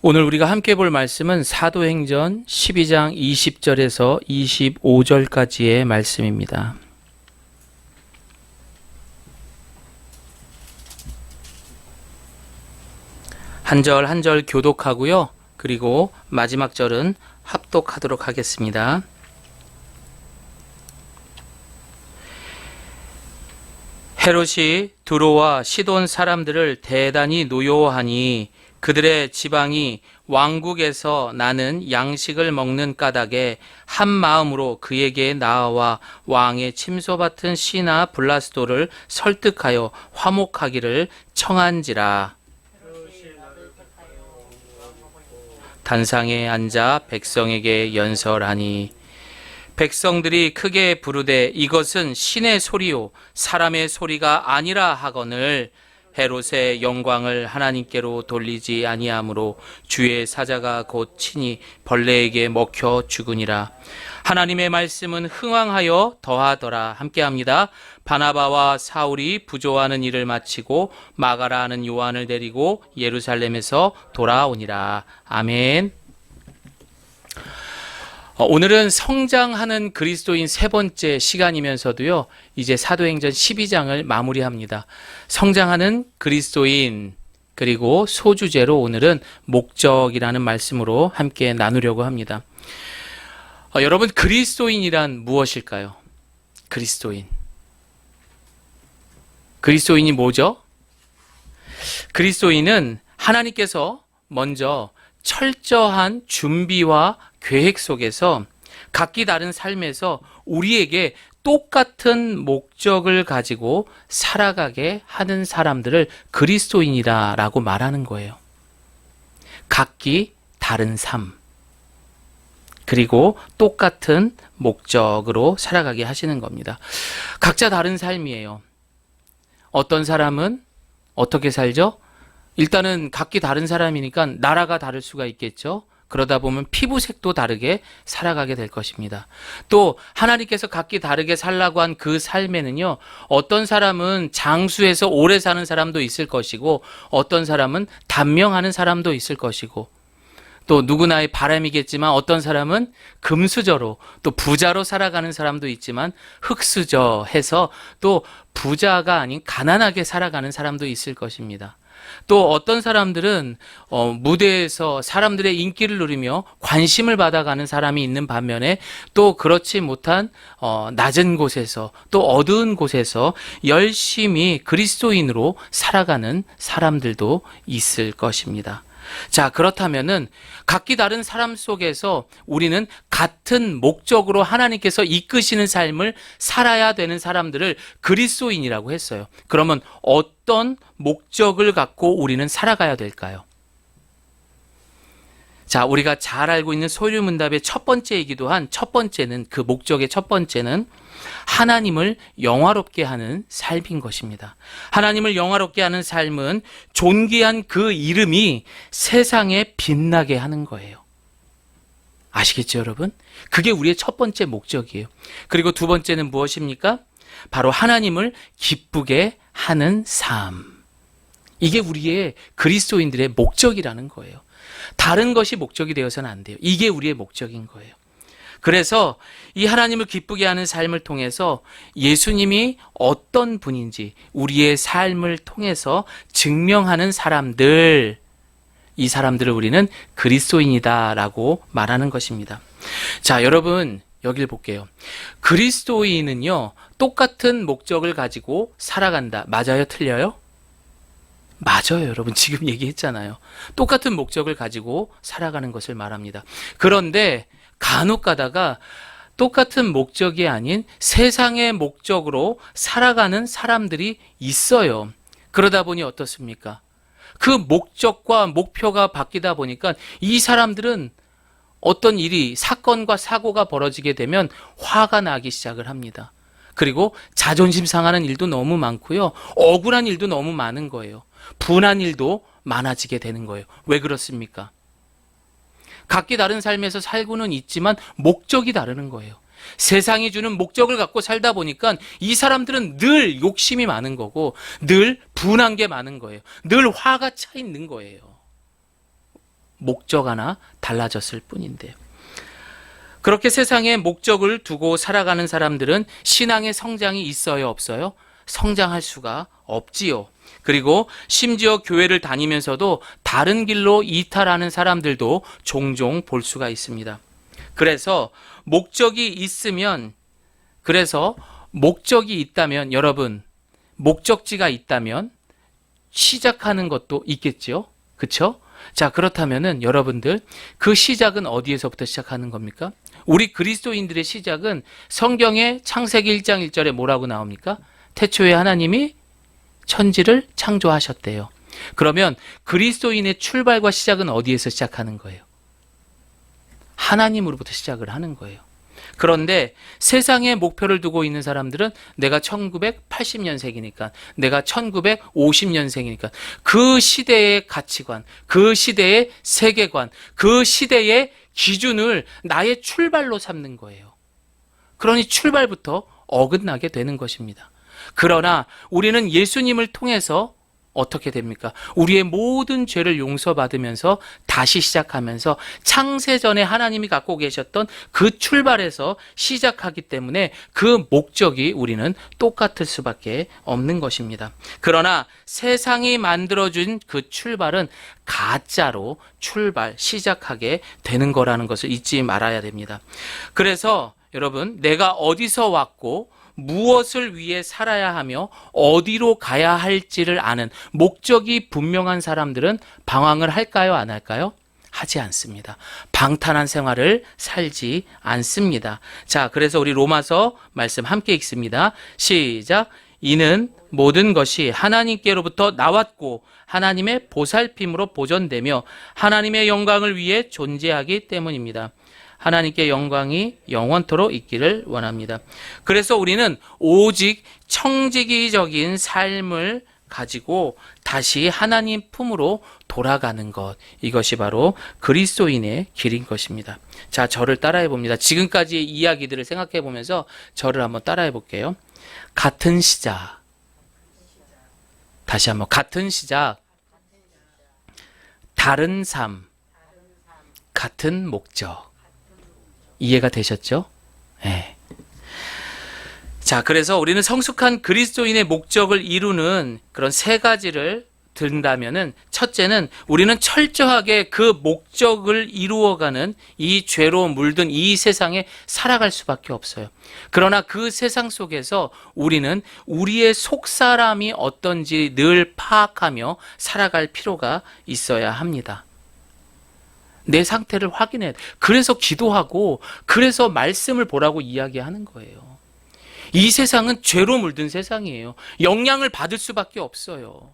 오늘 우리가 함께 볼 말씀은 사도행전 12장 20절에서 25절까지의 말씀입니다. 한 절 한 절 교독하고요. 그리고 마지막 절은 합독하도록 하겠습니다. 헤롯이 두로와 시돈 사람들을 대단히 노여워하니 그들의 지방이 왕국에서 나는 양식을 먹는 까닭에 한 마음으로 그에게 나아와 왕의 침소받은 시나 블라스도를 설득하여 화목하기를 청한지라. 단상에 앉아 백성에게 연설하니 백성들이 크게 부르되 이것은 신의 소리요 사람의 소리가 아니라 하거늘 헤롯의 영광을 하나님께로 돌리지 아니하므로 주의 사자가 곧 친히 벌레에게 먹혀 죽으니라. 하나님의 말씀은 흥왕하여 더하더라. 함께합니다. 바나바와 사울이 부조하는 일을 마치고 마가라 하는 요한을 데리고 예루살렘에서 돌아오니라. 아멘. 오늘은 성장하는 그리스도인 세 번째 시간이면서도요, 이제 사도행전 12장을 마무리합니다. 성장하는 그리스도인, 그리고 소주제로 오늘은 목적이라는 말씀으로 함께 나누려고 합니다. 여러분, 그리스도인이란 무엇일까요? 그리스도인이 뭐죠? 그리스도인은 하나님께서 먼저 철저한 준비와 계획 속에서 각기 다른 삶에서 우리에게 똑같은 목적을 가지고 살아가게 하는 사람들을 그리스도인이라고 말하는 거예요. 각기 다른 삶, 그리고 똑같은 목적으로 살아가게 하시는 겁니다. 각자 다른 삶이에요. 어떤 사람은 어떻게 살죠? 일단은 각기 다른 사람이니까 나라가 다를 수가 있겠죠. 그러다 보면 피부색도 다르게 살아가게 될 것입니다. 또 하나님께서 각기 다르게 살라고 한 그 삶에는요, 어떤 사람은 장수해서 오래 사는 사람도 있을 것이고 어떤 사람은 단명하는 사람도 있을 것이고 또 누구나의 바람이겠지만 어떤 사람은 금수저로 또 부자로 살아가는 사람도 있지만 흙수저해서 또 부자가 아닌 가난하게 살아가는 사람도 있을 것입니다. 또 어떤 사람들은 무대에서 사람들의 인기를 누리며 관심을 받아가는 사람이 있는 반면에 또 그렇지 못한 낮은 곳에서 또 어두운 곳에서 열심히 그리스도인으로 살아가는 사람들도 있을 것입니다. 자, 그렇다면은 각기 다른 사람 속에서 우리는 같은 목적으로 하나님께서 이끄시는 삶을 살아야 되는 사람들을 그리스도인이라고 했어요. 그러면 어떤 목적을 갖고 우리는 살아가야 될까요? 자, 우리가 잘 알고 있는 소유문답의 첫 번째이기도 한 첫 번째는, 그 목적의 첫 번째는 하나님을 영화롭게 하는 삶인 것입니다. 하나님을 영화롭게 하는 삶은 존귀한 그 이름이 세상에 빛나게 하는 거예요. 아시겠죠, 여러분? 그게 우리의 첫 번째 목적이에요. 그리고 두 번째는 무엇입니까? 바로 하나님을 기쁘게 하는 삶. 이게 우리의 그리스도인들의 목적이라는 거예요. 다른 것이 목적이 되어서는 안 돼요. 이게 우리의 목적인 거예요. 그래서 이 하나님을 기쁘게 하는 삶을 통해서 예수님이 어떤 분인지 우리의 삶을 통해서 증명하는 사람들, 이 사람들을 우리는 그리스도인이다라고 말하는 것입니다. 자, 여러분, 여기를 볼게요. 그리스도인은요, 똑같은 목적을 가지고 살아간다. 맞아요? 틀려요? 맞아요, 여러분. 지금 얘기했잖아요. 똑같은 목적을 가지고 살아가는 것을 말합니다. 그런데 간혹 가다가 똑같은 목적이 아닌 세상의 목적으로 살아가는 사람들이 있어요. 그러다 보니 어떻습니까? 그 목적과 목표가 바뀌다 보니까 이 사람들은 어떤 일이, 사건과 사고가 벌어지게 되면 화가 나기 시작을 합니다. 그리고 자존심 상하는 일도 너무 많고요. 억울한 일도 너무 많은 거예요. 분한 일도 많아지게 되는 거예요. 왜 그렇습니까? 각기 다른 삶에서 살고는 있지만 목적이 다르는 거예요. 세상이 주는 목적을 갖고 살다 보니까 이 사람들은 늘 욕심이 많은 거고 늘 분한 게 많은 거예요. 늘 화가 차 있는 거예요. 목적 하나 달라졌을 뿐인데요. 그렇게 세상에 목적을 두고 살아가는 사람들은 신앙의 성장이 있어요, 없어요? 성장할 수가 없지요. 그리고 심지어 교회를 다니면서도 다른 길로 이탈하는 사람들도 종종 볼 수가 있습니다. 그래서 목적이 있다면 여러분, 목적지가 있다면 시작하는 것도 있겠죠. 그렇죠? 자, 그렇다면은 여러분들 그 시작은 어디에서부터 시작하는 겁니까? 우리 그리스도인들의 시작은 성경의 창세기 1장 1절에 뭐라고 나옵니까? 태초에 하나님이 천지를 창조하셨대요. 그러면 그리스도인의 출발과 시작은 어디에서 시작하는 거예요? 하나님으로부터 시작을 하는 거예요. 그런데 세상에 목표를 두고 있는 사람들은 내가 1980년생이니까, 내가 1950년생이니까 그 시대의 가치관, 그 시대의 세계관, 그 시대의 기준을 나의 출발로 삼는 거예요. 그러니 출발부터 어긋나게 되는 것입니다. 그러나 우리는 예수님을 통해서 어떻게 됩니까? 우리의 모든 죄를 용서받으면서 다시 시작하면서 창세전에 하나님이 갖고 계셨던 그 출발에서 시작하기 때문에 그 목적이 우리는 똑같을 수밖에 없는 것입니다. 그러나 세상이 만들어준 그 출발은 가짜로 시작하게 되는 거라는 것을 잊지 말아야 됩니다. 그래서 여러분, 내가 어디서 왔고 무엇을 위해 살아야 하며 어디로 가야 할지를 아는 목적이 분명한 사람들은 방황을 할까요? 안 할까요? 하지 않습니다. 방탄한 생활을 살지 않습니다. 자, 그래서 우리 로마서 말씀 함께 읽습니다. 시작. 이는 모든 것이 하나님께로부터 나왔고 하나님의 보살핌으로 보존되며 하나님의 영광을 위해 존재하기 때문입니다. 하나님께 영광이 영원토록 있기를 원합니다. 그래서 우리는 오직 청지기적인 삶을 가지고 다시 하나님 품으로 돌아가는 것, 이것이 바로 그리스도인의 길인 것입니다. 자, 저를 따라해 봅니다. 지금까지의 이야기들을 생각해 보면서 저를 한번 따라해 볼게요. 같은 시작. 다시 한번 같은 시작. 다른 삶. 같은 목적. 이해가 되셨죠? 네. 자, 그래서 우리는 성숙한 그리스도인의 목적을 이루는 그런 세 가지를 든다면은, 첫째는 우리는 철저하게 그 목적을 이루어가는 이 죄로 물든 이 세상에 살아갈 수밖에 없어요. 그러나 그 세상 속에서 우리는 우리의 속사람이 어떤지 늘 파악하며 살아갈 필요가 있어야 합니다. 내 상태를 확인해야 돼. 그래서 기도하고, 그래서 말씀을 보라고 이야기하는 거예요. 이 세상은 죄로 물든 세상이에요. 영향을 받을 수밖에 없어요.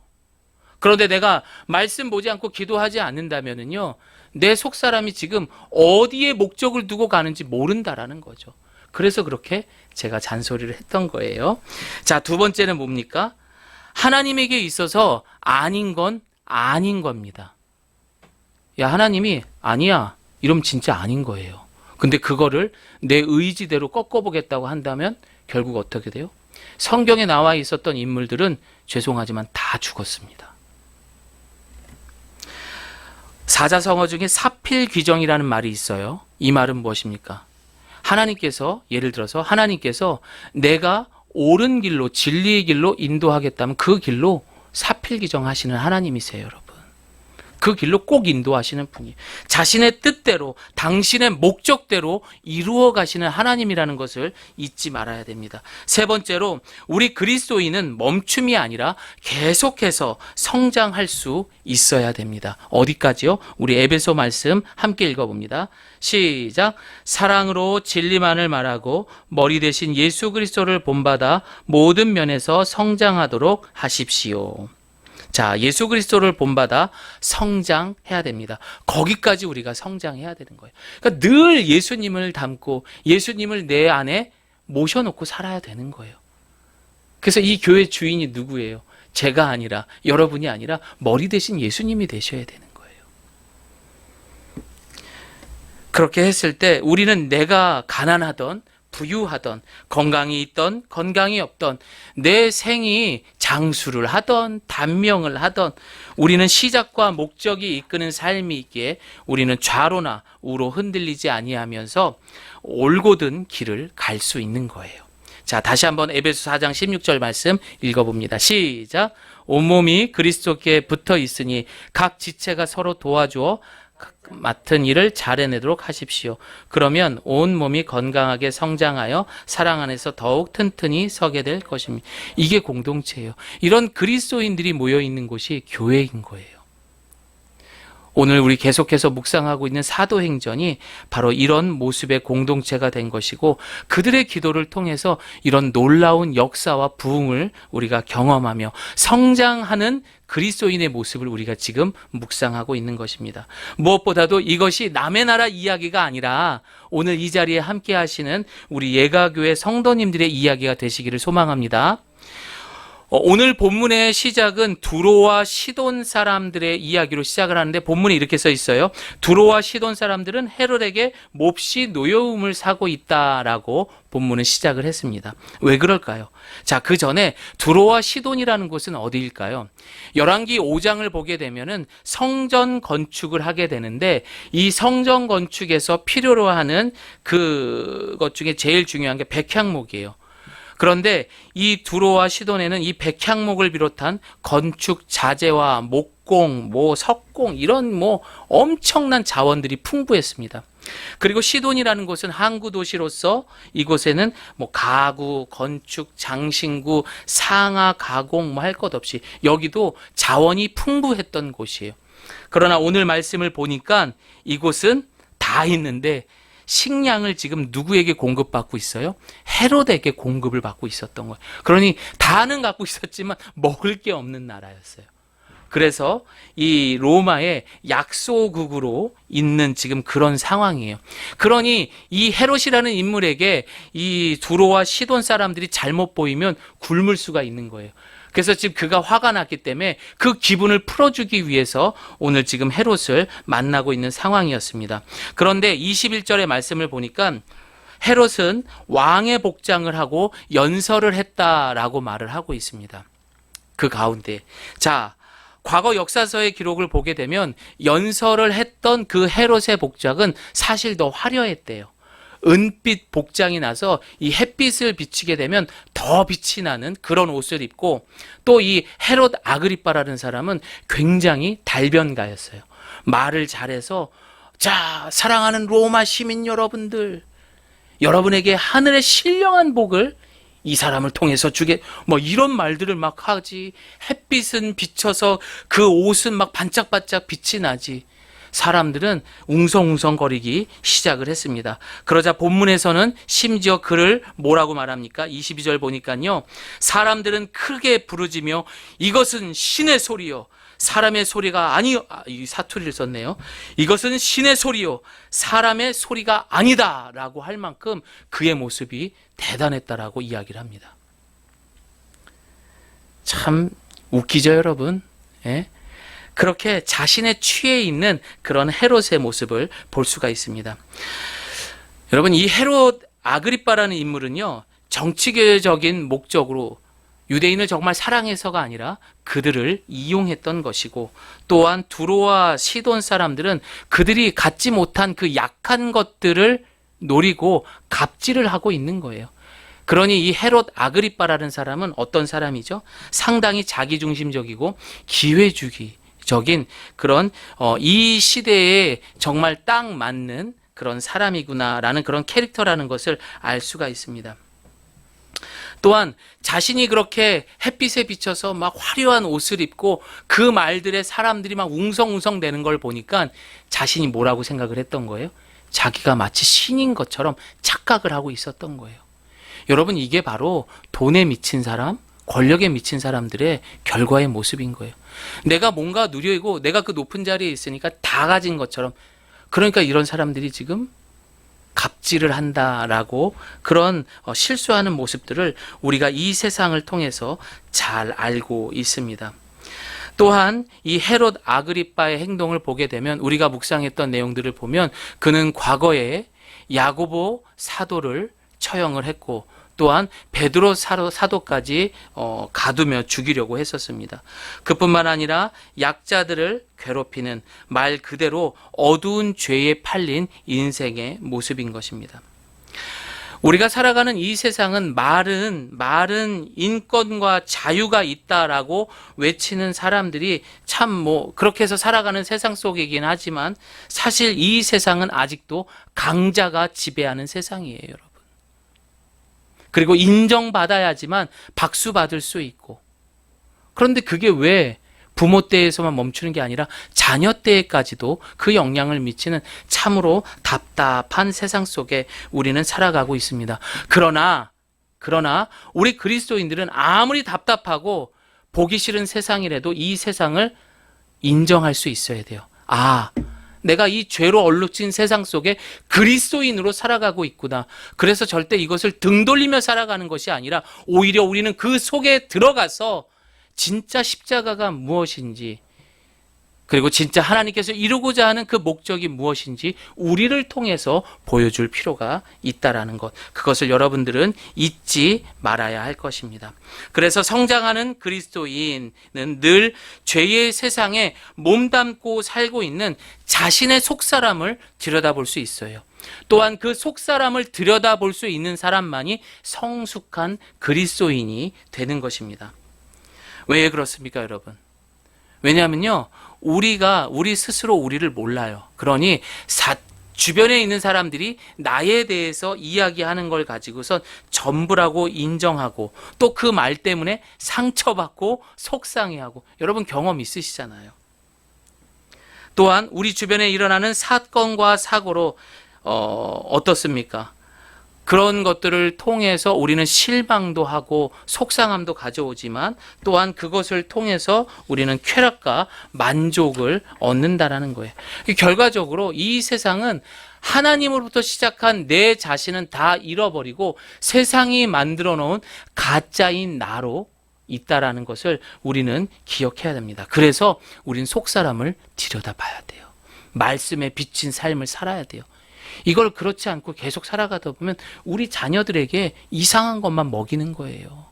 그런데 내가 말씀 보지 않고 기도하지 않는다면요, 내 속사람이 지금 어디에 목적을 두고 가는지 모른다라는 거죠. 그래서 그렇게 제가 잔소리를 했던 거예요. 자, 두 번째는 뭡니까? 하나님에게 있어서 아닌 건 아닌 겁니다. 야, 하나님이 아니야, 이러면 진짜 아닌 거예요. 근데 그거를 내 의지대로 꺾어보겠다고 한다면 결국 어떻게 돼요? 성경에 나와 있었던 인물들은 죄송하지만 다 죽었습니다. 사자성어 중에 사필귀정이라는 말이 있어요. 이 말은 무엇입니까? 하나님께서, 예를 들어서 하나님께서 내가 옳은 길로, 진리의 길로 인도하겠다면 그 길로 사필귀정하시는 하나님이세요, 여러분. 그 길로 꼭 인도하시는 분이 자신의 뜻대로, 당신의 목적대로 이루어 가시는 하나님이라는 것을 잊지 말아야 됩니다. 세 번째로, 우리 그리스도인은 멈춤이 아니라 계속해서 성장할 수 있어야 됩니다. 어디까지요? 우리 에베소 말씀 함께 읽어봅니다. 시작. 사랑으로 진리만을 말하고 머리 대신 예수 그리스도를 본받아 모든 면에서 성장하도록 하십시오. 자, 예수 그리스도를 본받아 성장해야 됩니다. 거기까지 우리가 성장해야 되는 거예요. 그러니까 늘 예수님을 닮고 예수님을 내 안에 모셔놓고 살아야 되는 거예요. 그래서 이 교회 주인이 누구예요? 제가 아니라, 여러분이 아니라 머리 대신 예수님이 되셔야 되는 거예요. 그렇게 했을 때 우리는 내가 가난하던 부유하던, 건강이 있던 건강이 없던, 내 생이 장수를 하던 단명을 하던, 우리는 시작과 목적이 이끄는 삶이 있기에 우리는 좌로나 우로 흔들리지 아니하면서 올곧은 길을 갈 수 있는 거예요. 자, 다시 한번 에베소 4장 16절 말씀 읽어봅니다. 시작. 온몸이 그리스도께 붙어 있으니 각 지체가 서로 도와주어 맡은 일을 잘 해내도록 하십시오. 그러면 온 몸이 건강하게 성장하여 사랑 안에서 더욱 튼튼히 서게 될 것입니다. 이게 공동체예요. 이런 그리스도인들이 모여 있는 곳이 교회인 거예요. 오늘 우리 계속해서 묵상하고 있는 사도행전이 바로 이런 모습의 공동체가 된 것이고, 그들의 기도를 통해서 이런 놀라운 역사와 부흥을 우리가 경험하며 성장하는 그리스도인의 모습을 우리가 지금 묵상하고 있는 것입니다. 무엇보다도 이것이 남의 나라 이야기가 아니라 오늘 이 자리에 함께 하시는 우리 예가교회 성도님들의 이야기가 되시기를 소망합니다. 오늘 본문의 시작은 두로와 시돈 사람들의 이야기로 시작을 하는데, 본문에 이렇게 써 있어요. 두로와 시돈 사람들은 헤롯에게 몹시 노여움을 사고 있다라고 본문은 시작을 했습니다. 왜 그럴까요? 자, 그 전에 두로와 시돈이라는 곳은 어디일까요? 열왕기 5장을 보게 되면은 성전 건축을 하게 되는데, 이 성전 건축에서 필요로 하는 그것 중에 제일 중요한 게 백향목이에요. 그런데 이 두로와 시돈에는 이 백향목을 비롯한 건축 자재와 목공, 석공, 이런 엄청난 자원들이 풍부했습니다. 그리고 시돈이라는 곳은 항구 도시로서 이곳에는 가구, 건축, 장신구, 상하, 가공 할 것 없이 여기도 자원이 풍부했던 곳이에요. 그러나 오늘 말씀을 보니까 이곳은 다 있는데 식량을 지금 누구에게 공급받고 있어요? 헤롯에게 공급을 받고 있었던 거예요. 그러니 다는 갖고 있었지만 먹을 게 없는 나라였어요. 그래서 이 로마의 약소국으로 있는 지금 그런 상황이에요. 그러니 이 헤롯이라는 인물에게 이 두로와 시돈 사람들이 잘못 보이면 굶을 수가 있는 거예요. 그래서 지금 그가 화가 났기 때문에 그 기분을 풀어주기 위해서 오늘 지금 헤롯을 만나고 있는 상황이었습니다. 그런데 21절의 말씀을 보니까 헤롯은 왕의 복장을 하고 연설을 했다라고 말을 하고 있습니다. 그 가운데, 자, 과거 역사서의 기록을 보게 되면 연설을 했던 그 헤롯의 복장은 사실 더 화려했대요. 은빛 복장이 나서 이 햇빛을 비치게 되면 더 빛이 나는 그런 옷을 입고, 또 이 헤롯 아그리빠라는 사람은 굉장히 달변가였어요. 말을 잘해서, 자, 사랑하는 로마 시민 여러분들, 여러분에게 하늘의 신령한 복을 이 사람을 통해서 주게, 이런 말들을 막 하지. 햇빛은 비쳐서 그 옷은 막 반짝반짝 빛이 나지. 사람들은 웅성웅성거리기 시작을 했습니다. 그러자 본문에서는 심지어 그를 뭐라고 말합니까? 22절 보니까요, 사람들은 크게 부르짖으며 이것은 신의 소리요 사람의 소리가 아니요, 이 사투리를 썼네요. 이것은 신의 소리요 사람의 소리가 아니다 라고 할 만큼 그의 모습이 대단했다라고 이야기를 합니다. 참 웃기죠, 여러분? 예? 그렇게 자신의 취해 있는 그런 헤롯의 모습을 볼 수가 있습니다. 여러분, 이 헤롯 아그리빠라는 인물은요, 정치계적인 목적으로 유대인을 정말 사랑해서가 아니라 그들을 이용했던 것이고, 또한 두로와 시돈 사람들은 그들이 갖지 못한 그 약한 것들을 노리고 갑질을 하고 있는 거예요. 그러니 이 헤롯 아그리빠라는 사람은 어떤 사람이죠? 상당히 자기중심적이고 기회주의적인 그런 이 시대에 정말 딱 맞는 그런 사람이구나라는 그런 캐릭터라는 것을 알 수가 있습니다. 또한 자신이 그렇게 햇빛에 비쳐서 막 화려한 옷을 입고 그 말들에 사람들이 막 웅성웅성 되는 걸 보니까 자신이 뭐라고 생각을 했던 거예요? 자기가 마치 신인 것처럼 착각을 하고 있었던 거예요. 여러분, 이게 바로 돈에 미친 사람, 권력에 미친 사람들의 결과의 모습인 거예요. 내가 뭔가 누리고 내가 그 높은 자리에 있으니까 다 가진 것처럼, 그러니까 이런 사람들이 지금 갑질을 한다라고 그런 실수하는 모습들을 우리가 이 세상을 통해서 잘 알고 있습니다. 또한 이 헤롯 아그리빠의 행동을 보게 되면, 우리가 묵상했던 내용들을 보면 그는 과거에 야고보 사도를 처형을 했고 또한 베드로 사도까지 가두며 죽이려고 했었습니다. 그뿐만 아니라 약자들을 괴롭히는 말 그대로 어두운 죄에 팔린 인생의 모습인 것입니다. 우리가 살아가는 이 세상은 말은 인권과 자유가 있다라고 외치는 사람들이 참 그렇게 해서 살아가는 세상 속이긴 하지만 사실 이 세상은 아직도 강자가 지배하는 세상이에요, 여러분. 그리고 인정받아야지만 박수 받을 수 있고. 그런데 그게 왜 부모 때에서만 멈추는 게 아니라 자녀 때에까지도 그 영향을 미치는 참으로 답답한 세상 속에 우리는 살아가고 있습니다. 그러나 우리 그리스도인들은 아무리 답답하고 보기 싫은 세상이라도 이 세상을 인정할 수 있어야 돼요. 내가 이 죄로 얼룩진 세상 속에 그리스도인으로 살아가고 있구나. 그래서 절대 이것을 등 돌리며 살아가는 것이 아니라 오히려 우리는 그 속에 들어가서 진짜 십자가가 무엇인지, 그리고 진짜 하나님께서 이루고자 하는 그 목적이 무엇인지 우리를 통해서 보여줄 필요가 있다라는 것, 그것을 여러분들은 잊지 말아야 할 것입니다. 그래서 성장하는 그리스도인은 늘 죄의 세상에 몸담고 살고 있는 자신의 속사람을 들여다볼 수 있어요. 또한 그 속사람을 들여다볼 수 있는 사람만이 성숙한 그리스도인이 되는 것입니다. 왜 그렇습니까, 여러분? 왜냐하면요, 우리 스스로 우리를 몰라요. 그러니 주변에 있는 사람들이 나에 대해서 이야기하는 걸 가지고선 전부라고 인정하고 또 그 말 때문에 상처받고 속상해하고, 여러분 경험 있으시잖아요. 또한 우리 주변에 일어나는 사건과 사고로 어떻습니까? 그런 것들을 통해서 우리는 실망도 하고 속상함도 가져오지만 또한 그것을 통해서 우리는 쾌락과 만족을 얻는다라는 거예요. 결과적으로 이 세상은 하나님으로부터 시작한 내 자신은 다 잃어버리고 세상이 만들어 놓은 가짜인 나로 있다라는 것을 우리는 기억해야 됩니다. 그래서 우리는 속사람을 들여다봐야 돼요. 말씀에 비친 삶을 살아야 돼요. 이걸 그렇지 않고 계속 살아가다 보면 우리 자녀들에게 이상한 것만 먹이는 거예요.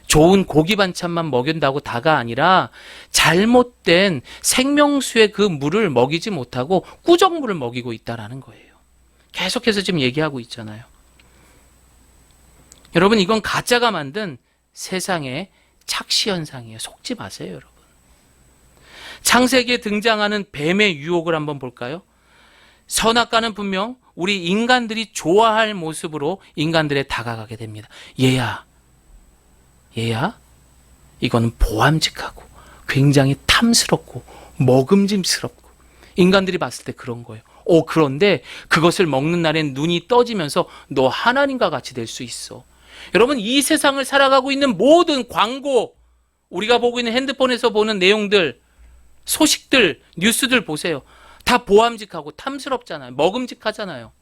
좋은 고기 반찬만 먹인다고 다가 아니라 잘못된 생명수의 그 물을 먹이지 못하고 꾸정물을 먹이고 있다라는 거예요. 계속해서 지금 얘기하고 있잖아요. 여러분, 이건 가짜가 만든 세상의 착시 현상이에요. 속지 마세요, 여러분. 창세기에 등장하는 뱀의 유혹을 한번 볼까요? 선악과는 분명 우리 인간들이 좋아할 모습으로 인간들에 다가가게 됩니다. 얘야, 이거는 보암직하고 굉장히 탐스럽고 먹음직스럽고, 인간들이 봤을 때 그런 거예요. 그런데 그것을 먹는 날엔 눈이 떠지면서 너 하나님과 같이 될 수 있어. 여러분, 이 세상을 살아가고 있는 모든 광고, 우리가 보고 있는 핸드폰에서 보는 내용들, 소식들, 뉴스들 보세요. 다 보암직하고 탐스럽잖아요. 먹음직하잖아요.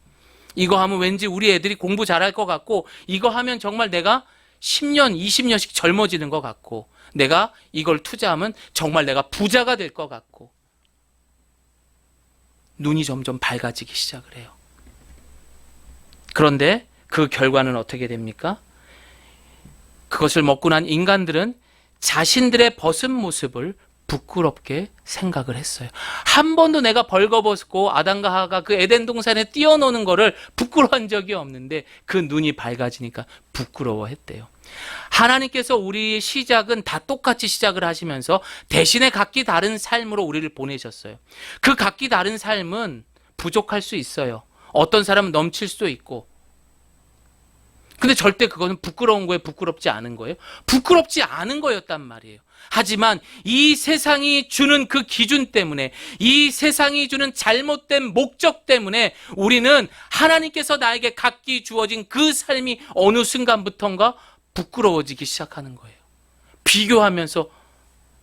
이거 하면 왠지 우리 애들이 공부 잘할 것 같고, 이거 하면 정말 내가 10년, 20년씩 젊어지는 것 같고, 내가 이걸 투자하면 정말 내가 부자가 될 것 같고, 눈이 점점 밝아지기 시작을 해요. 그런데 그 결과는 어떻게 됩니까? 그것을 먹고 난 인간들은 자신들의 벗은 모습을 부끄럽게 생각을 했어요. 한 번도 내가 벌거벗고 아담과 하와가 그 에덴 동산에 뛰어노는 거를 부끄러운 적이 없는데 그 눈이 밝아지니까 부끄러워했대요. 하나님께서 우리의 시작은 다 똑같이 시작을 하시면서 대신에 각기 다른 삶으로 우리를 보내셨어요. 그 각기 다른 삶은 부족할 수 있어요. 어떤 사람은 넘칠 수도 있고, 근데 절대 그거는 부끄러운 거예요? 부끄럽지 않은 거예요? 부끄럽지 않은 거였단 말이에요. 하지만 이 세상이 주는 그 기준 때문에, 이 세상이 주는 잘못된 목적 때문에 우리는 하나님께서 나에게 각기 주어진 그 삶이 어느 순간부터인가 부끄러워지기 시작하는 거예요. 비교하면서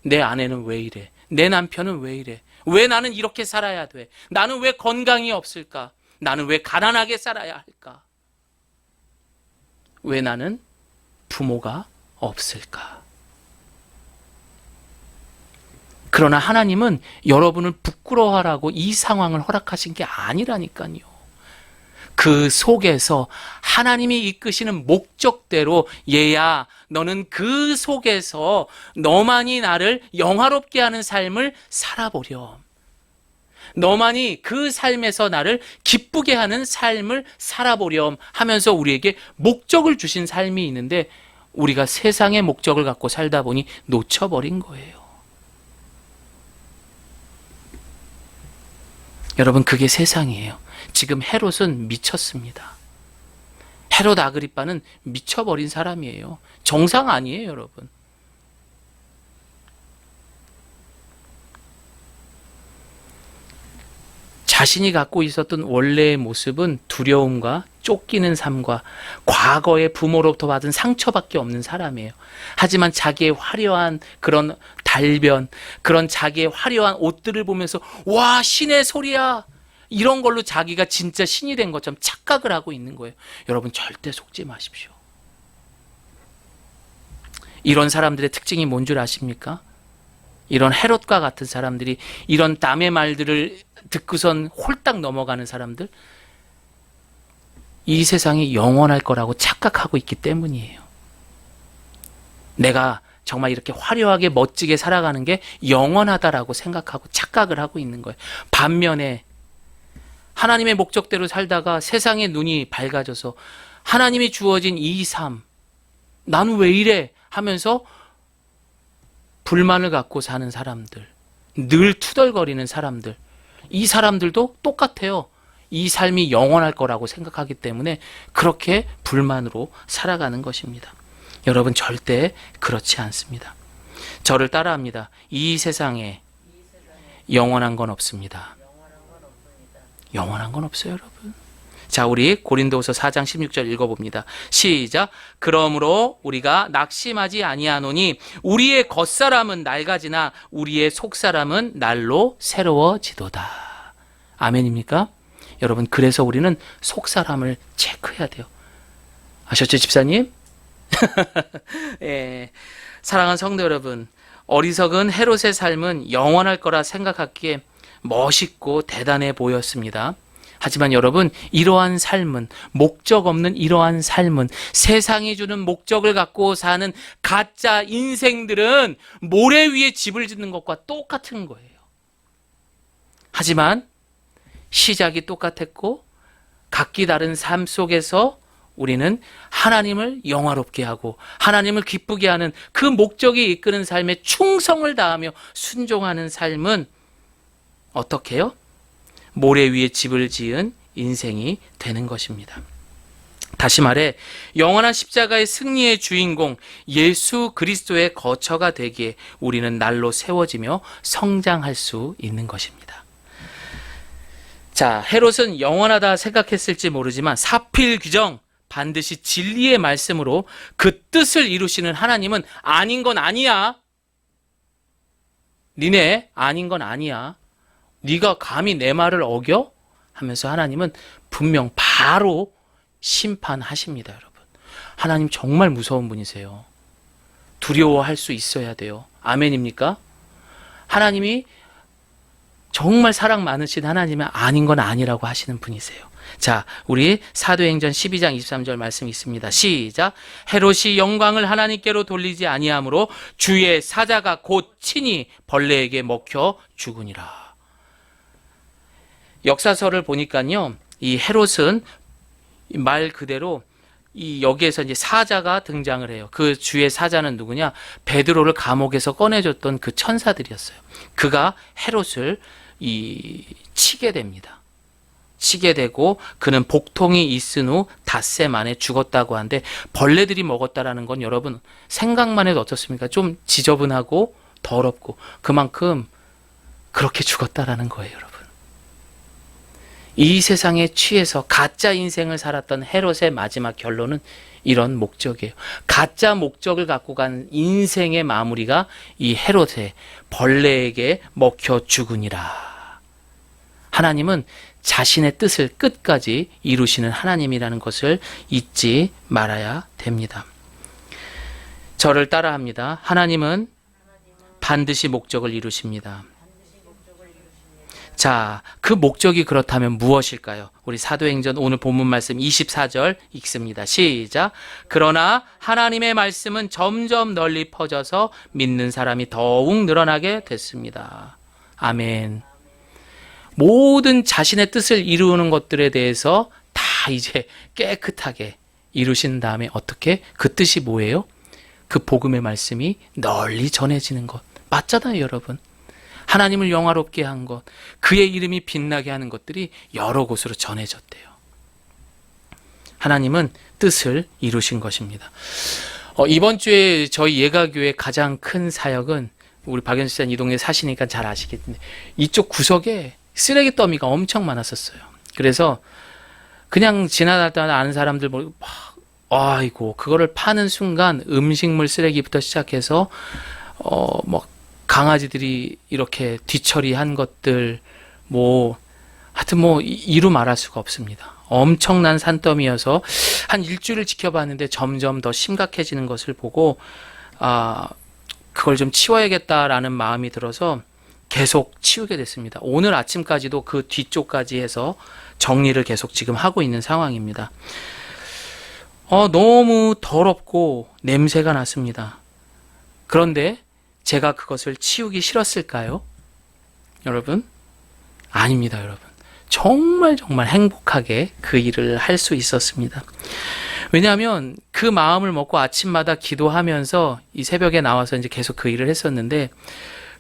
내 아내는 왜 이래? 내 남편은 왜 이래? 왜 나는 이렇게 살아야 돼? 나는 왜 건강이 없을까? 나는 왜 가난하게 살아야 할까? 왜 나는 부모가 없을까? 그러나 하나님은 여러분을 부끄러워하라고 이 상황을 허락하신 게 아니라니까요. 그 속에서 하나님이 이끄시는 목적대로 얘야, 너는 그 속에서 너만이 나를 영화롭게 하는 삶을 살아보렴. 너만이 그 삶에서 나를 기쁘게 하는 삶을 살아보렴 하면서 우리에게 목적을 주신 삶이 있는데 우리가 세상의 목적을 갖고 살다 보니 놓쳐버린 거예요. 여러분, 그게 세상이에요. 지금 헤롯은 미쳤습니다. 헤롯 아그리빠는 미쳐버린 사람이에요. 정상 아니에요, 여러분. 자신이 갖고 있었던 원래의 모습은 두려움과 쫓기는 삶과 과거의 부모로부터 받은 상처밖에 없는 사람이에요. 하지만 자기의 화려한 그런 달변, 그런 자기의 화려한 옷들을 보면서 와, 신의 소리야, 이런 걸로 자기가 진짜 신이 된 것처럼 착각을 하고 있는 거예요. 여러분, 절대 속지 마십시오. 이런 사람들의 특징이 뭔 줄 아십니까? 이런 헤롯과 같은 사람들이, 이런 남의 말들을 듣고선 홀딱 넘어가는 사람들, 이 세상이 영원할 거라고 착각하고 있기 때문이에요. 내가 정말 이렇게 화려하게 멋지게 살아가는 게 영원하다라고 생각하고 착각을 하고 있는 거예요. 반면에 하나님의 목적대로 살다가 세상의 눈이 밝아져서 하나님이 주어진 이 삶, 나는 왜 이래 하면서 불만을 갖고 사는 사람들, 늘 투덜거리는 사람들, 이 사람들도 똑같아요. 이 삶이 영원할 거라고 생각하기 때문에 그렇게 불만으로 살아가는 것입니다. 여러분, 절대 그렇지 않습니다. 저를 따라합니다. 이 세상에 영원한 건 없습니다. 영원한 건 없어요, 여러분. 자, 우리 고린도후서 4장 16절 읽어봅니다. 시작. 그러므로 우리가 낙심하지 아니하노니 우리의 겉사람은 낡아지나 우리의 속사람은 날로 새로워지도다. 아멘입니까? 여러분, 그래서 우리는 속사람을 체크해야 돼요. 아셨죠, 집사님? 예. 사랑하는 성도 여러분, 어리석은 헤롯의 삶은 영원할 거라 생각하기에 멋있고 대단해 보였습니다. 하지만 여러분, 이러한 삶은, 목적 없는 이러한 삶은, 세상이 주는 목적을 갖고 사는 가짜 인생들은 모래 위에 집을 짓는 것과 똑같은 거예요. 하지만 시작이 똑같았고 각기 다른 삶 속에서 우리는 하나님을 영화롭게 하고 하나님을 기쁘게 하는 그 목적이 이끄는 삶에 충성을 다하며 순종하는 삶은 어떻게 해요? 모래 위에 집을 지은 인생이 되는 것입니다. 다시 말해, 영원한 십자가의 승리의 주인공 예수 그리스도의 거처가 되기에 우리는 날로 세워지며 성장할 수 있는 것입니다. 자, 헤롯은 영원하다 생각했을지 모르지만 사필 규정, 반드시 진리의 말씀으로 그 뜻을 이루시는 하나님은 아닌 건 아니야. 니네 아닌 건 아니야. 네가 감히 내 말을 어겨? 하면서 하나님은 분명 바로 심판하십니다, 여러분. 하나님 정말 무서운 분이세요. 두려워할 수 있어야 돼요. 아멘입니까? 하나님이 정말 사랑 많으신 하나님은 아닌 건 아니라고 하시는 분이세요. 자, 우리 사도행전 12장 23절 말씀 있습니다. 시작. 헤롯이 영광을 하나님께로 돌리지 아니하므로 주의 사자가 곧 친히 벌레에게 먹혀 죽으니라. 역사서를 보니까요, 이 헤롯은 말 그대로 여기에서 이제 사자가 등장을 해요. 그 주의 사자는 누구냐? 베드로를 감옥에서 꺼내줬던 그 천사들이었어요. 그가 헤롯을 치게 됩니다. 치게 되고 그는 복통이 있은 후 닷새 만에 죽었다고 하는데, 벌레들이 먹었다라는 건 여러분 생각만 해도 어떻습니까? 좀 지저분하고 더럽고 그만큼 그렇게 죽었다라는 거예요, 여러분. 이 세상에 취해서 가짜 인생을 살았던 헤롯의 마지막 결론은 이런 목적이에요. 가짜 목적을 갖고 간 인생의 마무리가 이 헤롯의 벌레에게 먹혀 죽으니라. 하나님은 자신의 뜻을 끝까지 이루시는 하나님이라는 것을 잊지 말아야 됩니다. 저를 따라합니다. 하나님은 반드시 목적을 이루십니다. 자, 그 목적이 그렇다면 무엇일까요? 우리 사도행전 오늘 본문 말씀 24절 읽습니다. 시작. 그러나 하나님의 말씀은 점점 널리 퍼져서 믿는 사람이 더욱 늘어나게 됐습니다. 아멘. 모든 자신의 뜻을 이루는 것들에 대해서 다 이제 깨끗하게 이루신 다음에 어떻게? 그 뜻이 뭐예요? 그 복음의 말씀이 널리 전해지는 것. 맞잖아요, 여러분. 하나님을 영화롭게 한 것, 그의 이름이 빛나게 하는 것들이 여러 곳으로 전해졌대요. 하나님은 뜻을 이루신 것입니다. 이번 주에 저희 예가교회 가장 큰 사역은 우리 박연수 씨는 이 동네 사시니까 잘 아시겠는데 이쪽 구석에 쓰레기 더미가 엄청 많았었어요. 그래서 그냥 지나다니다 아는 사람들 막 아이고 그거를 파는 순간 음식물 쓰레기부터 시작해서 뭐 강아지들이 이렇게 뒤처리한 것들 하여튼 이루 말할 수가 없습니다. 엄청난 산더미여서 한 일주일을 지켜봤는데 점점 더 심각해지는 것을 보고 그걸 좀 치워야겠다라는 마음이 들어서 계속 치우게 됐습니다. 오늘 아침까지도 그 뒤쪽까지 해서 정리를 계속 지금 하고 있는 상황입니다. 너무 더럽고 냄새가 났습니다. 그런데 제가 그것을 치우기 싫었을까요? 여러분? 아닙니다, 여러분. 정말 행복하게 그 일을 할 수 있었습니다. 왜냐하면 그 마음을 먹고 아침마다 기도하면서 이 새벽에 나와서 이제 계속 그 일을 했었는데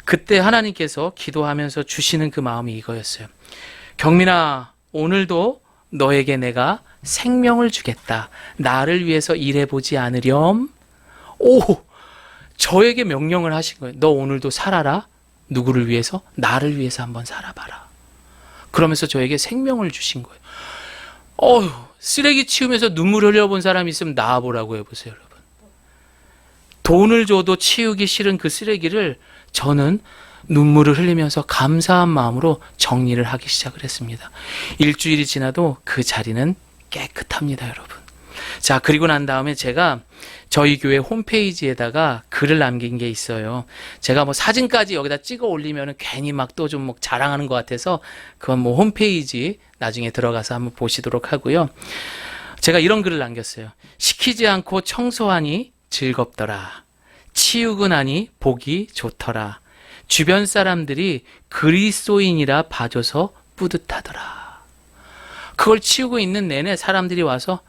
그때 하나님께서 기도하면서 주시는 그 마음이 이거였어요. 경민아, 오늘도 너에게 내가 생명을 주겠다. 나를 위해서 일해보지 않으렴. 저에게 명령을 하신 거예요. 너 오늘도 살아라. 누구를 위해서? 나를 위해서 한번 살아봐라. 그러면서 저에게 생명을 주신 거예요. 쓰레기 치우면서 눈물 흘려본 사람이 있으면 나와보라고 해보세요, 여러분. 돈을 줘도 치우기 싫은 그 쓰레기를 저는 눈물을 흘리면서 감사한 마음으로 정리를 하기 시작을 했습니다. 일주일이 지나도 그 자리는 깨끗합니다, 여러분. 자, 그리고 난 다음에 제가 저희 교회 홈페이지에다가 글을 남긴 게 있어요. 제가 사진까지 여기다 찍어 올리면 괜히 또 좀 자랑하는 것 같아서 그건 홈페이지 나중에 들어가서 한번 보시도록 하고요. 제가 이런 글을 남겼어요. 시키지 않고 청소하니 즐겁더라. 치우고 나니 보기 좋더라. 주변 사람들이 그리스도인이라 봐줘서 뿌듯하더라. 그걸 치우고 있는 내내 사람들이 와서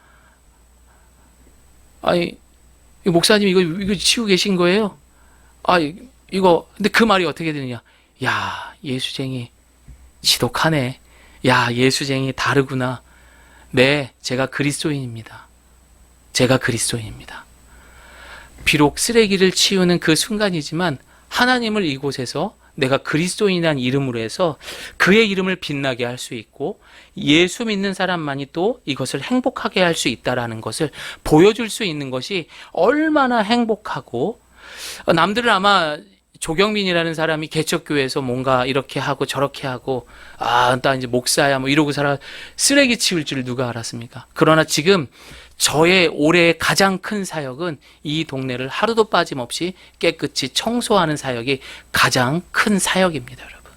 목사님 이거 치우고 계신 거예요? 근데 그 말이 어떻게 되느냐? 야, 예수쟁이 지독하네. 야, 예수쟁이 다르구나. 네, 제가 그리스도인입니다. 비록 쓰레기를 치우는 그 순간이지만 하나님을 이곳에서 내가 그리스도인이라는 이름으로 해서 그의 이름을 빛나게 할 수 있고 예수 믿는 사람만이 또 이것을 행복하게 할 수 있다라는 것을 보여줄 수 있는 것이 얼마나 행복하고 남들은 아마 조경민이라는 사람이 개척교회에서 뭔가 이렇게 하고 저렇게 하고 나 이제 목사야 이러고 살아 쓰레기 치울 줄 누가 알았습니까? 그러나 지금 저의 올해의 가장 큰 사역은 이 동네를 하루도 빠짐없이 깨끗이 청소하는 사역이 가장 큰 사역입니다, 여러분.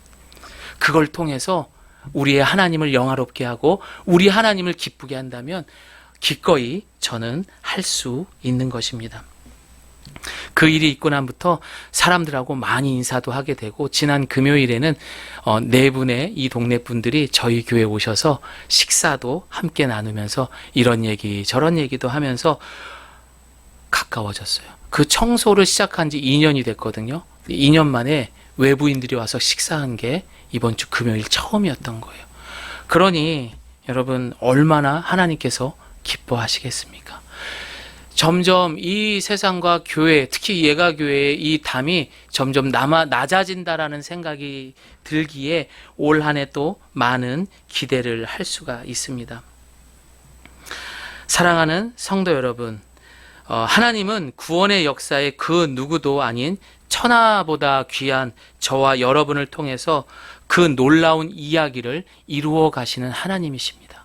그걸 통해서 우리의 하나님을 영화롭게 하고 우리 하나님을 기쁘게 한다면 기꺼이 저는 할 수 있는 것입니다. 그 일이 있고 난부터 사람들하고 많이 인사도 하게 되고 지난 금요일에는 네 분의 이 동네 분들이 저희 교회에 오셔서 식사도 함께 나누면서 이런 얘기 저런 얘기도 하면서 가까워졌어요. 그 청소를 시작한 지 2년이 됐거든요. 2년 만에 외부인들이 와서 식사한 게 이번 주 금요일 처음이었던 거예요. 그러니 여러분 얼마나 하나님께서 기뻐하시겠습니까? 점점 이 세상과 교회, 특히 예가교회의 이 담이 점점 낮아진다라는 생각이 들기에 올 한 해 또 많은 기대를 할 수가 있습니다. 사랑하는 성도 여러분, 하나님은 구원의 역사에 그 누구도 아닌 천하보다 귀한 저와 여러분을 통해서 그 놀라운 이야기를 이루어 가시는 하나님이십니다.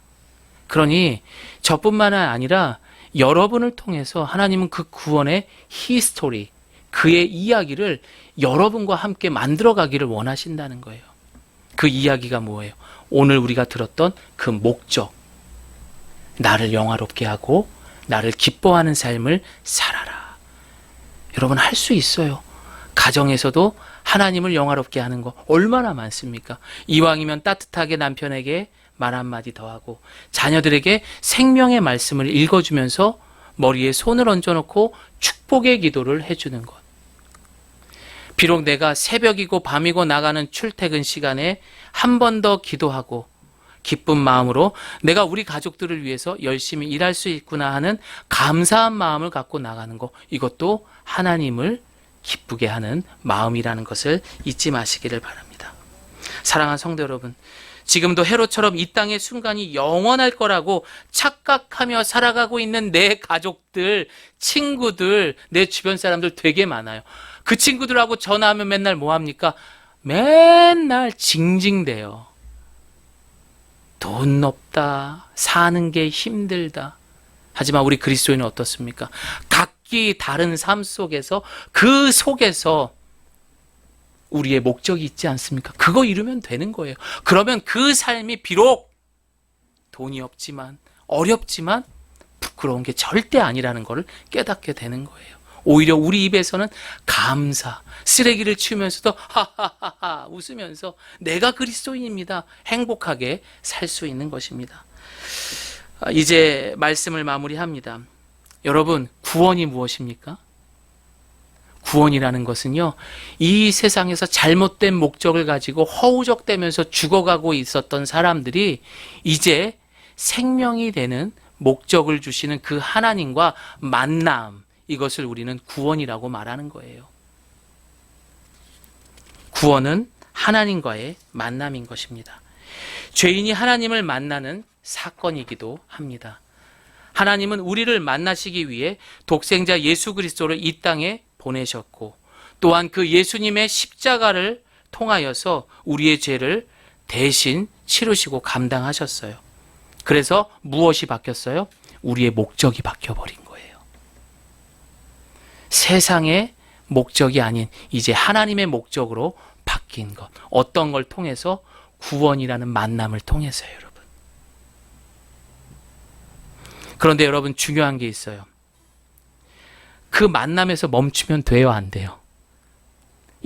그러니 저뿐만 아니라 여러분을 통해서 하나님은 그 구원의 히스토리, 그의 이야기를 여러분과 함께 만들어 가기를 원하신다는 거예요. 그 이야기가 뭐예요? 오늘 우리가 들었던 그 목적. 나를 영화롭게 하고 나를 기뻐하는 삶을 살아라. 여러분, 할 수 있어요. 가정에서도 하나님을 영화롭게 하는 거 얼마나 많습니까? 이왕이면 따뜻하게 남편에게 말 한마디 더 하고, 자녀들에게 생명의 말씀을 읽어주면서 머리에 손을 얹어놓고 축복의 기도를 해주는 것. 비록 내가 새벽이고 밤이고 나가는 출퇴근 시간에 한 번 더 기도하고 기쁜 마음으로 내가 우리 가족들을 위해서 열심히 일할 수 있구나 하는 감사한 마음을 갖고 나가는 것, 이것도 하나님을 기쁘게 하는 마음이라는 것을 잊지 마시기를 바랍니다. 사랑하는 성도 여러분, 지금도 헤롯처럼 이 땅의 순간이 영원할 거라고 착각하며 살아가고 있는 내 가족들, 친구들, 내 주변 사람들 되게 많아요. 그 친구들하고 전화하면 맨날 뭐 합니까? 맨날 징징대요. 돈 없다, 사는 게 힘들다. 하지만 우리 그리스도인은 어떻습니까? 각기 다른 삶 속에서, 그 속에서 우리의 목적이 있지 않습니까? 그거 이루면 되는 거예요. 그러면 그 삶이 비록 돈이 없지만, 어렵지만 부끄러운 게 절대 아니라는 것을 깨닫게 되는 거예요. 오히려 우리 입에서는 감사, 쓰레기를 치우면서도 하하하하 웃으면서 내가 그리스도인입니다, 행복하게 살 수 있는 것입니다. 이제 말씀을 마무리합니다. 여러분, 구원이 무엇입니까? 구원이라는 것은요, 이 세상에서 잘못된 목적을 가지고 허우적대면서 죽어가고 있었던 사람들이 이제 생명이 되는 목적을 주시는 그 하나님과 만남, 이것을 우리는 구원이라고 말하는 거예요. 구원은 하나님과의 만남인 것입니다. 죄인이 하나님을 만나는 사건이기도 합니다. 하나님은 우리를 만나시기 위해 독생자 예수 그리스도를 이 땅에 보내셨고, 또한 그 예수님의 십자가를 통하여서 우리의 죄를 대신 치르시고 감당하셨어요. 그래서 무엇이 바뀌었어요? 우리의 목적이 바뀌어버린 거예요. 세상의 목적이 아닌 이제 하나님의 목적으로 바뀐 것. 어떤 걸 통해서? 구원이라는 만남을 통해서요, 여러분. 그런데 여러분, 중요한 게 있어요. 그 만남에서 멈추면 돼요, 안 돼요?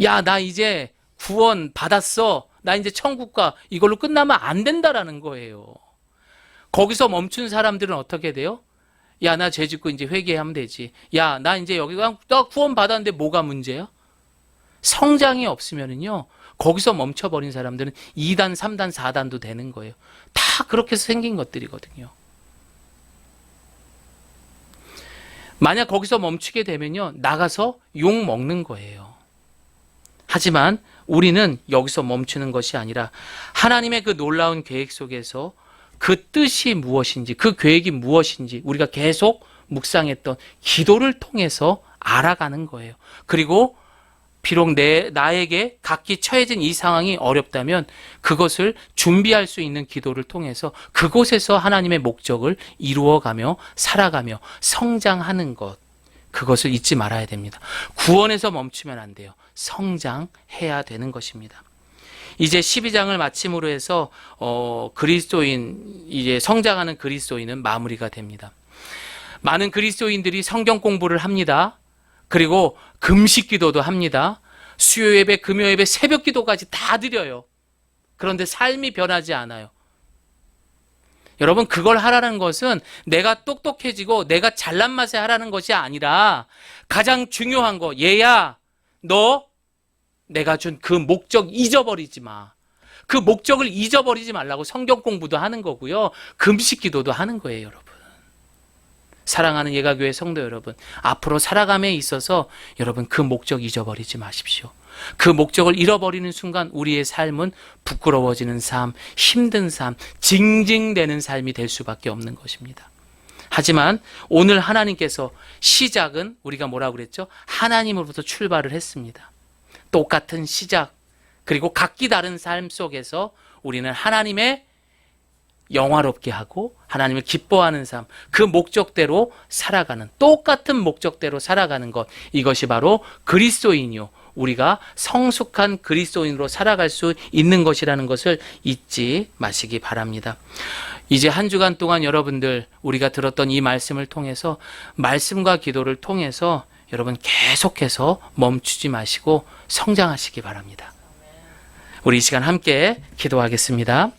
야, 나 이제 구원 받았어, 나 이제 천국 가, 이걸로 끝나면 안 된다라는 거예요. 거기서 멈춘 사람들은 어떻게 돼요? 야, 나 죄 짓고 이제 회개하면 되지. 야, 나 이제 나 구원 받았는데 뭐가 문제야? 성장이 없으면은요, 거기서 멈춰버린 사람들은 2단, 3단, 4단도 되는 거예요. 다 그렇게 생긴 것들이거든요. 만약 거기서 멈추게 되면요, 나가서 욕 먹는 거예요. 하지만 우리는 여기서 멈추는 것이 아니라 하나님의 그 놀라운 계획 속에서 그 뜻이 무엇인지, 그 계획이 무엇인지 우리가 계속 묵상했던 기도를 통해서 알아가는 거예요. 그리고 비록 나에게 각기 처해진 이 상황이 어렵다면 그것을 준비할 수 있는 기도를 통해서 그곳에서 하나님의 목적을 이루어가며 살아가며 성장하는 것, 그것을 잊지 말아야 됩니다. 구원에서 멈추면 안 돼요. 성장해야 되는 것입니다. 이제 12장을 마침으로 해서 그리스도인, 이제 성장하는 그리스도인은 마무리가 됩니다. 많은 그리스도인들이 성경 공부를 합니다. 그리고 금식 기도도 합니다. 수요 예배, 금요 예배, 새벽 기도까지 다 드려요. 그런데 삶이 변하지 않아요. 여러분, 그걸 하라는 것은 내가 똑똑해지고 내가 잘난 맛에 하라는 것이 아니라 가장 중요한 거, 얘야, 너 내가 준 그 목적 잊어버리지 마. 그 목적을 잊어버리지 말라고 성경 공부도 하는 거고요, 금식 기도도 하는 거예요, 여러분. 사랑하는 예가교회 성도 여러분, 앞으로 살아감에 있어서 여러분 그 목적 잊어버리지 마십시오. 그 목적을 잃어버리는 순간 우리의 삶은 부끄러워지는 삶, 힘든 삶, 징징대는 삶이 될 수밖에 없는 것입니다. 하지만 오늘 하나님께서 시작은 우리가 뭐라고 그랬죠? 하나님으로부터 출발을 했습니다. 똑같은 시작, 그리고 각기 다른 삶 속에서 우리는 하나님의 영화롭게 하고 하나님을 기뻐하는 삶, 그 목적대로 살아가는, 똑같은 목적대로 살아가는 것, 이것이 바로 그리스도인이요 우리가 성숙한 그리스도인으로 살아갈 수 있는 것이라는 것을 잊지 마시기 바랍니다. 이제 한 주간 동안 여러분들 우리가 들었던 이 말씀을 통해서 말씀과 기도를 통해서 여러분 계속해서 멈추지 마시고 성장하시기 바랍니다. 우리 이 시간 함께 기도하겠습니다.